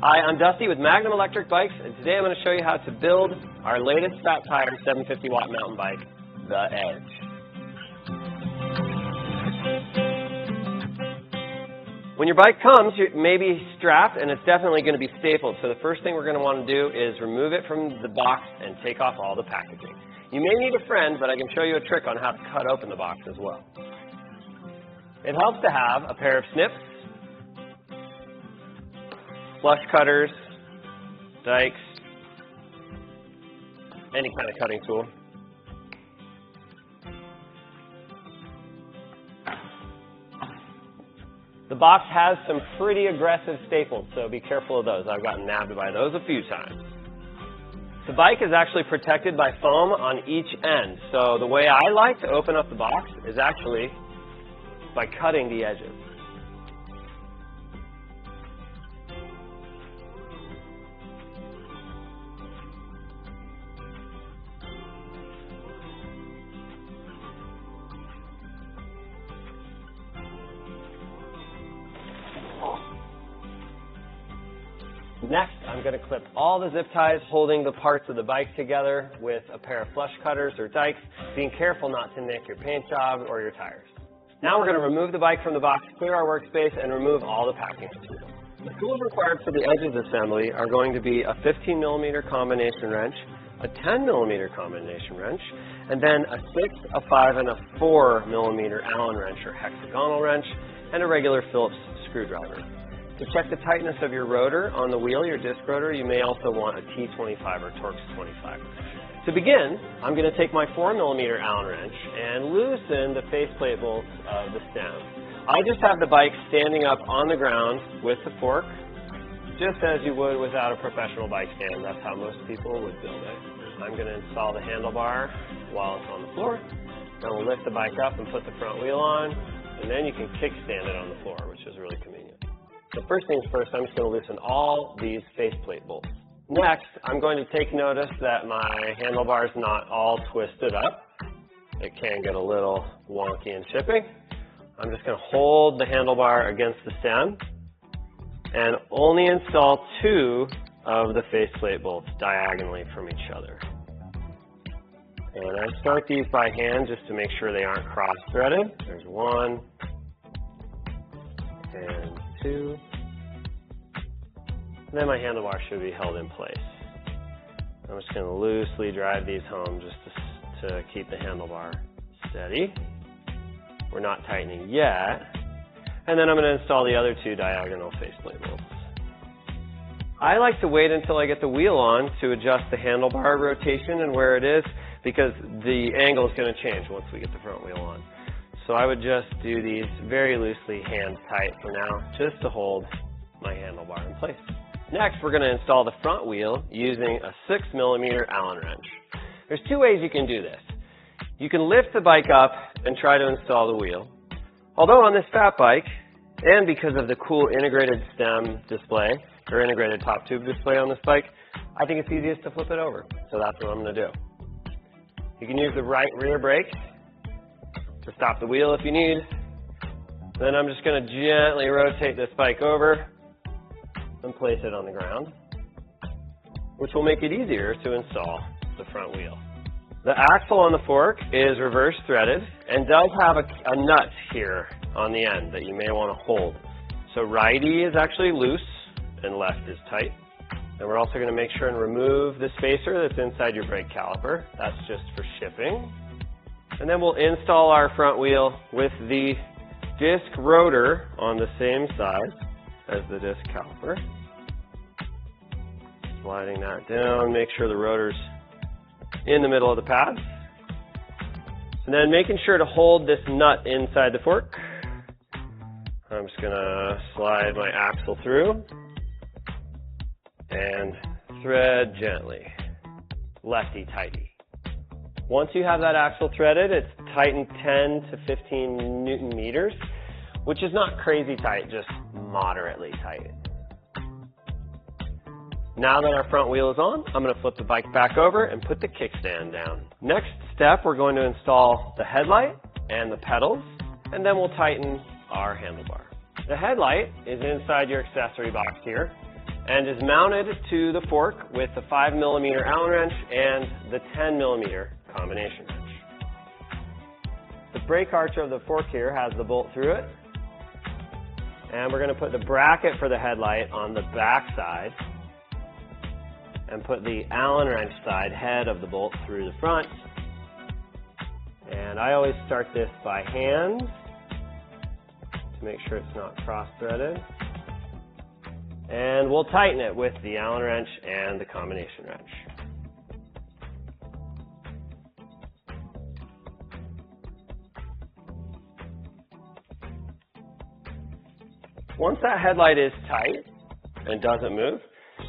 Hi, I'm Dusty with Magnum Electric Bikes, and today I'm going to show you how to build our latest fat tire 750 watt mountain bike, the Edge. When your bike comes, it may be strapped and it's definitely going to be stapled, so the first thing we're going to want to do is remove it from the box and take off all the packaging. You may need a friend, but I can show you a trick on how to cut open the box as well. It helps to have a pair of snips, flush cutters, dikes, any kind of cutting tool. The box has some pretty aggressive staples, so be careful of those. I've gotten nabbed by those a few times. The bike is actually protected by foam on each end, so the way I like to open up the box is actually by cutting the edges. Next, I'm going to clip all the zip ties holding the parts of the bike together with a pair of flush cutters or dikes, being careful not to nick your paint job or your tires. Now we're going to remove the bike from the box, clear our workspace, and remove all the packing material. The tools required for the edges assembly are going to be a 15mm combination wrench, a 10mm combination wrench, and then a 6, a 5, and a 4mm Allen wrench or hexagonal wrench, and a regular Phillips screwdriver. To check the tightness of your rotor on the wheel, your disc rotor, you may also want a T25 or Torx 25. To begin, I'm going to take my 4mm Allen wrench and loosen the faceplate bolts of the stem. I just have the bike standing up on the ground with the fork, just as you would without a professional bike stand. That's how most people would build it. I'm going to install the handlebar while it's on the floor. Then we'll lift the bike up and put the front wheel on, and then you can kickstand it on the floor, which is really convenient. So first things first, I'm just going to loosen all these faceplate bolts. Next, I'm going to take notice that my handlebar is not all twisted up. It can get a little wonky and chipping. I'm just going to hold the handlebar against the stem and only install 2 of the faceplate bolts diagonally from each other. And I start these by hand just to make sure they aren't cross-threaded. There's 1 and 2. And then my handlebar should be held in place. I'm just going to loosely drive these home just to keep the handlebar steady. We're not tightening yet. And then I'm going to install the other 2 diagonal faceplate bolts. I like to wait until I get the wheel on to adjust the handlebar rotation and where it is, because the angle is going to change once we get the front wheel on. So I would just do these very loosely hand tight for now, just to hold my handlebar in place. Next, we're going to install the front wheel using a 6mm Allen wrench. There's 2 ways you can do this. You can lift the bike up and try to install the wheel. Although on this fat bike, and because of the cool integrated stem display, or integrated top tube display on this bike, I think it's easiest to flip it over. So that's what I'm going to do. You can use the right rear brake to stop the wheel if you need. Then I'm just going to gently rotate this bike over and place it on the ground, which will make it easier to install the front wheel. The axle on the fork is reverse threaded and does have a nut here on the end that you may want to hold. So righty is actually loose and left is tight. And we're also going to make sure and remove the spacer that's inside your brake caliper. That's just for shipping. And then we'll install our front wheel with the disc rotor on the same side as the disc caliper. Sliding that down, make sure the rotor's in the middle of the pads. And then making sure to hold this nut inside the fork. I'm just going to slide my axle through and thread gently, lefty-tighty. Once you have that axle threaded, it's tightened 10 to 15 Newton meters, which is not crazy tight, just moderately tight. Now that our front wheel is on, I'm going to flip the bike back over and put the kickstand down. Next step, we're going to install the headlight and the pedals, and then we'll tighten our handlebar. The headlight is inside your accessory box here, and is mounted to the fork with the 5mm Allen wrench and the 10mm combination wrench. The brake arch of the fork here has the bolt through it, and we're going to put the bracket for the headlight on the back side and put the Allen wrench side head of the bolt through the front. And I always start this by hand to make sure it's not cross-threaded. And we'll tighten it with the Allen wrench and the combination wrench. Once that headlight is tight and doesn't move,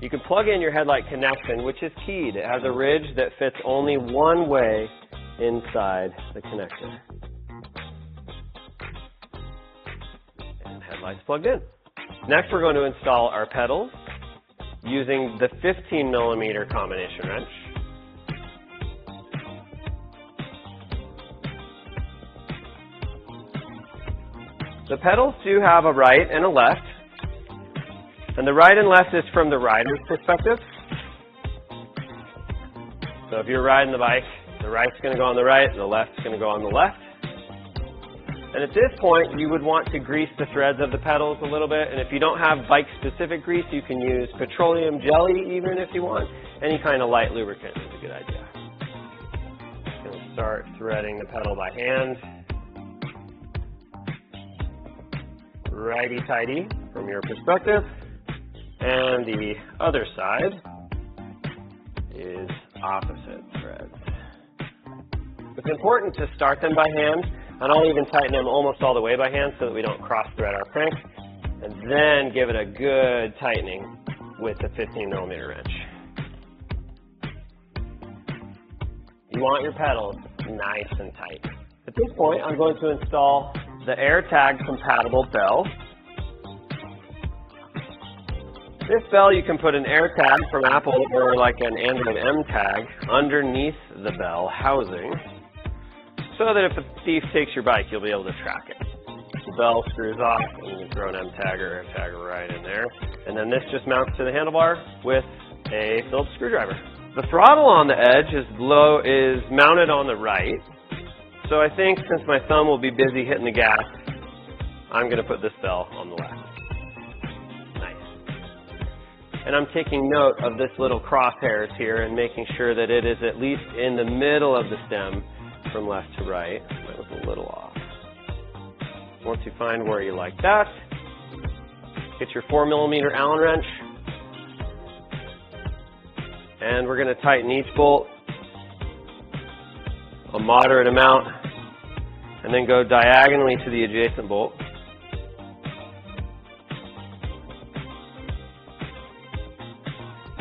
you can plug in your headlight connection, which is keyed. It has a ridge that fits only one way inside the connector. And headlight's plugged in. Next, we're going to install our pedals using the 15mm combination wrench. The pedals do have a right and a left, and the right and left is from the rider's perspective. So if you're riding the bike, the right's going to go on the right and the left's going to go on the left. And at this point, you would want to grease the threads of the pedals a little bit, and if you don't have bike-specific grease, you can use petroleum jelly even if you want. Any kind of light lubricant is a good idea. I'm going to start threading the pedal by hand. Righty-tighty from your perspective, and the other side is opposite threads. It's important to start them by hand, and I'll even tighten them almost all the way by hand so that we don't cross-thread our crank, and then give it a good tightening with the 15mm wrench. You want your pedals nice and tight. At this point, I'm going to install the AirTag compatible bell. This bell, you can put an AirTag from Apple or like an Android M tag underneath the bell housing so that if a thief takes your bike, you'll be able to track it. The bell screws off and you can throw an M tag or AirTag right in there. And then this just mounts to the handlebar with a Phillips screwdriver. The throttle on the Edge is mounted on the right. So I think since my thumb will be busy hitting the gas, I'm going to put this bell on the left. Nice. And I'm taking note of this little crosshairs here and making sure that it is at least in the middle of the stem from left to right. That was a little off. Once you find where you like that, get your 4mm Allen wrench, and we're going to tighten each bolt a moderate amount, and then go diagonally to the adjacent bolt.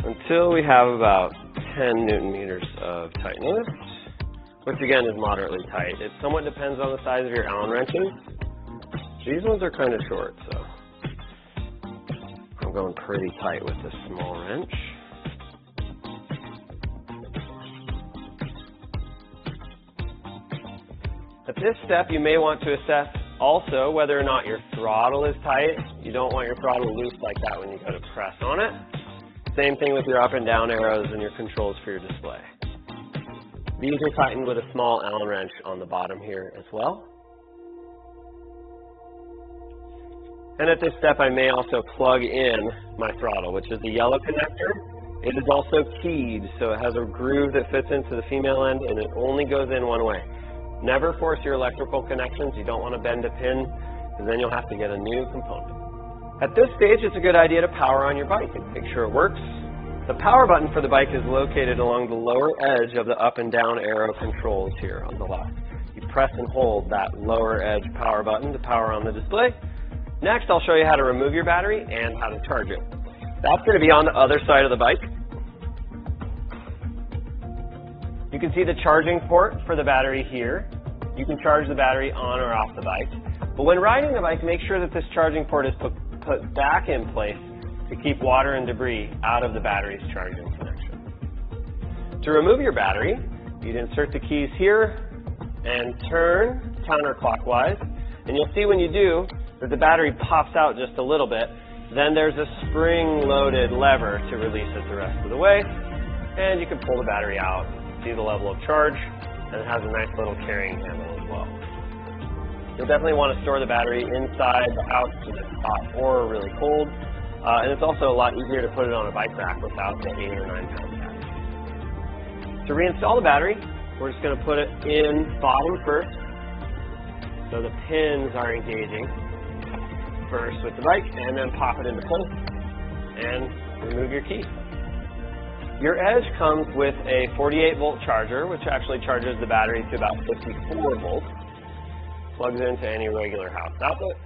Until we have about 10 Newton-meters of tightness, which again is moderately tight. It somewhat depends on the size of your Allen wrenches. These ones are kind of short, so I'm going pretty tight with this small wrench. At this step, you may want to assess also whether or not your throttle is tight. You don't want your throttle loose like that when you go to press on it. Same thing with your up and down arrows and your controls for your display. These are tightened with a small Allen wrench on the bottom here as well. And at this step, I may also plug in my throttle, which is the yellow connector. It is also keyed, so it has a groove that fits into the female end, and it only goes in one way. Never force your electrical connections. You don't want to bend a pin, because then you'll have to get a new component. At this stage, it's a good idea to power on your bike and make sure it works. The power button for the bike is located along the lower edge of the up and down arrow controls here on the left. You press and hold that lower edge power button to power on the display. Next, I'll show you how to remove your battery and how to charge it. That's going to be on the other side of the bike. You can see the charging port for the battery here. You can charge the battery on or off the bike. But when riding the bike, make sure that this charging port is put back in place to keep water and debris out of the battery's charging connection. To remove your battery, you'd insert the keys here and turn counterclockwise. And you'll see when you do that the battery pops out just a little bit. Then there's a spring-loaded lever to release it the rest of the way. And you can pull the battery out, see the level of charge, and it has a nice little carrying handle as well. You'll definitely want to store the battery inside the house if it's hot or really cold. And it's also a lot easier to put it on a bike rack without the 8 or 9 pound battery. To reinstall the battery, we're just going to put it in bottom first. So the pins are engaging first with the bike, and then pop it into place and remove your key. Your Edge comes with a 48 volt charger, which actually charges the battery to about 54 volts. Plugs into any regular house outlet.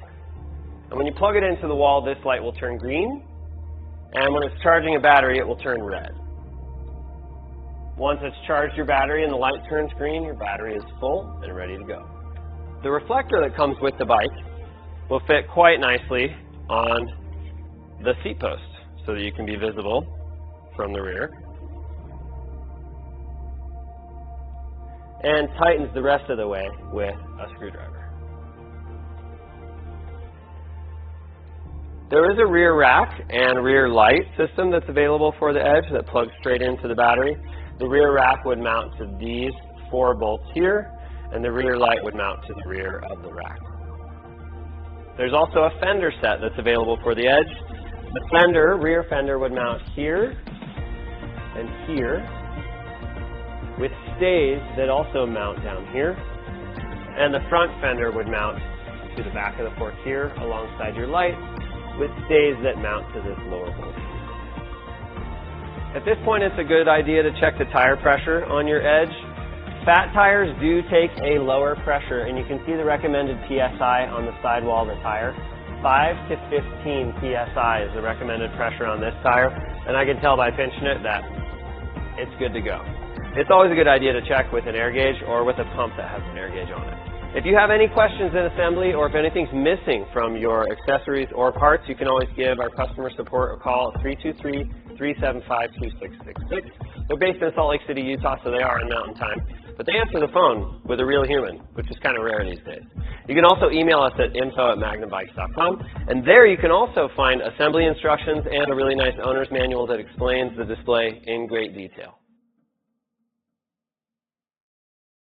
And when you plug it into the wall, this light will turn green. And when it's charging a battery, it will turn red. Once it's charged your battery and the light turns green, your battery is full and ready to go. The reflector that comes with the bike will fit quite nicely on the seat post so that you can be visible from the rear. And tightens the rest of the way with a screwdriver. There is a rear rack and rear light system that's available for the Edge that plugs straight into the battery. The rear rack would mount to these 4 bolts here, and the rear light would mount to the rear of the rack. There's also a fender set that's available for the Edge. The rear fender would mount here and here, with stays that also mount down here. And the front fender would mount to the back of the fork here alongside your light, with stays that mount to this lower bolt. At this point, it's a good idea to check the tire pressure on your Edge. Fat tires do take a lower pressure, and you can see the recommended PSI on the sidewall of the tire. 5 to 15 PSI is the recommended pressure on this tire, and I can tell by pinching it that it's good to go. It's always a good idea to check with an air gauge or with a pump that has an air gauge on it. If you have any questions in assembly, or if anything's missing from your accessories or parts, you can always give our customer support a call at 323-375-2666. They're based in Salt Lake City, Utah, so they are on Mountain Time. But they answer the phone with a real human, which is kind of rare these days. You can also email us at info@magnumbikes.com, and there you can also find assembly instructions and a really nice owner's manual that explains the display in great detail.